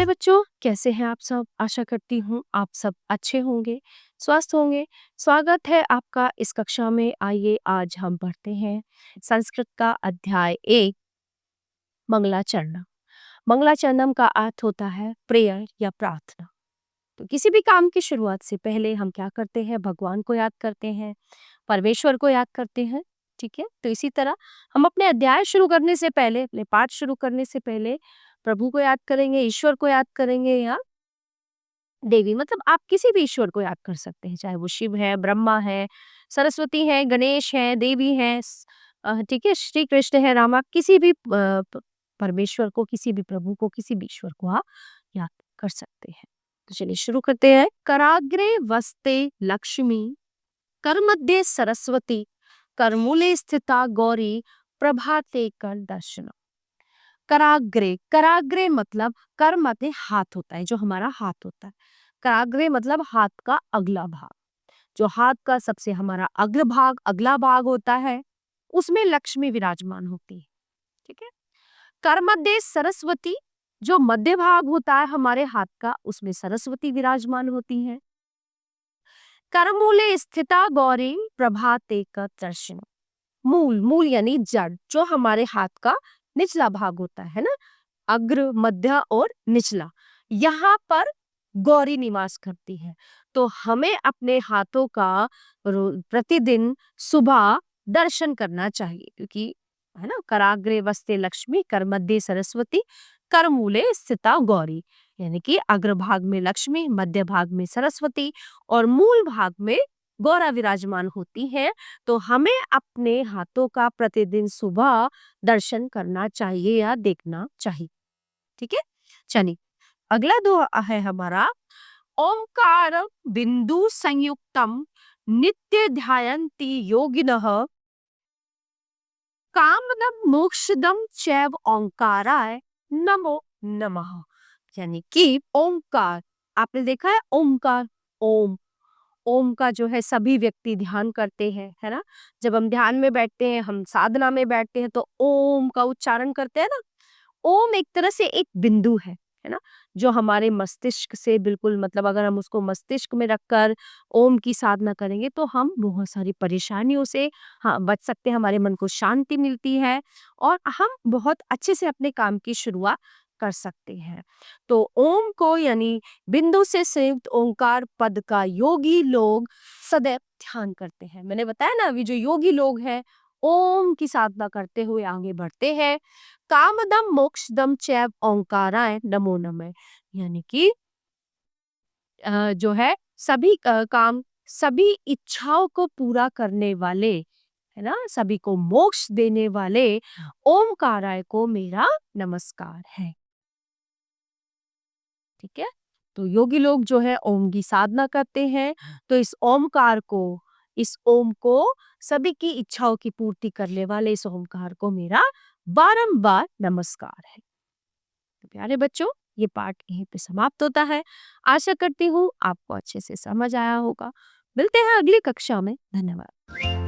प्यारे बच्चों, कैसे हैं आप सब? आशा करती हूँ आप सब अच्छे होंगे, स्वस्थ होंगे। स्वागत है आपका इस कक्षा में। आइए आज हम पढ़ते हैं संस्कृत का अध्याय 1 मंगलाचरणम। मंगलाचरणम का अर्थ होता है प्रेयर या प्रार्थना। तो किसी भी काम की शुरुआत से पहले हम क्या करते हैं? भगवान को याद करते हैं, परमेश्वर को याद करते हैं। ठीक है, तो इसी तरह हम अपने अध्याय शुरू करने से पहले, अपने पाठ शुरू करने से पहले प्रभु को याद करेंगे, ईश्वर को याद करेंगे या देवी, मतलब आप किसी भी ईश्वर को याद कर सकते हैं, चाहे वो शिव है, ब्रह्मा है, सरस्वती है, गणेश है, देवी है, ठीक है, श्री कृष्ण है, रामा, किसी भी परमेश्वर को, किसी भी प्रभु को, किसी भी ईश्वर को आप याद कर सकते हैं। तो चलिए शुरू करते हैं। कराग्रे वस्ते लक्ष्मी, कर मध्य सरस्वती, करमूले स्थिता गौरी, प्रभाते कर दर्शन। कराग्रे, कराग्रे मतलब कर माते हाथ होता है, जो हमारा हाथ होता है। कराग्रे मतलब हाथ का अगला भाग, जो हाथ का सबसे हमारा अग्र भाग, अगला भाग होता है, उसमें लक्ष्मी विराजमान होती है। ठीक है। कर मध्य सरस्वती, जो मध्य भाग होता है हमारे हाथ का, उसमें सरस्वती विराजमान होती है। करमूले स्थिता गौरी, प्रभाते का दर्शन। मूल, मूल यानी जड़, जो हमारे हाथ का निचला भाग होता है ना, अग्र, मध्य और निचला, यहाँ पर गौरी निवास करती है। तो हमें अपने हाथों का प्रतिदिन सुबह दर्शन करना चाहिए, क्योंकि है ना, कराग्रे वस्ते लक्ष्मी, कर मध्य सरस्वती, कर मूले स्थिता गौरी, यानी कि अग्र भाग में लक्ष्मी, मध्य भाग में सरस्वती और मूल भाग में गौरा विराजमान होती है। तो हमें अपने हाथों का प्रतिदिन सुबह दर्शन करना चाहिए या देखना चाहिए। ठीक है, चलिए अगला दो है हमारा, ओंकार बिंदु संयुक्तम नित्य ध्यायन्ति योगिनः, कामदम मोक्षदम चैव ओंकाराय नमो नमः। यानी कि ओंकार, आपने देखा है ओंकार, ओम, ओम का जो है सभी व्यक्ति ध्यान करते हैं, है ना। जब हम ध्यान में बैठते हैं, हम साधना में बैठते हैं, तो ओम का उच्चारण करते हैं ना। ओम एक तरह से एक बिंदु है ना, जो हमारे मस्तिष्क से बिल्कुल, मतलब अगर हम उसको मस्तिष्क में रखकर ओम की साधना करेंगे तो हम बहुत सारी परेशानियों से हाँ बच सकते हैं, हमारे मन को शांति मिलती है और हम बहुत अच्छे से अपने काम की शुरुआत कर सकते हैं। तो ओम को यानी बिंदु से संयुक्त ओंकार पद का योगी लोग सदैव ध्यान करते हैं। मैंने बताया ना, अभी जो योगी लोग हैं ओम की साधना करते हुए आगे बढ़ते हैं। कामदम मोक्षदम चैव ओंकाराय नमो नमः, यानी कि जो है सभी काम, सभी इच्छाओं को पूरा करने वाले, है ना, सभी को मोक्ष देने वाले ओमकाराय को मेरा नमस्कार है। ठीक है, तो योगी लोग जो है ओम की साधना करते हैं, तो इस ओमकार को, इस ओम को, सभी की इच्छाओं की पूर्ति करने वाले इस ओमकार को मेरा बारंबार नमस्कार है। तो प्यारे बच्चों, ये पाठ यहीं पे समाप्त होता है। आशा करती हूँ आपको अच्छे से समझ आया होगा। मिलते हैं अगली कक्षा में। धन्यवाद।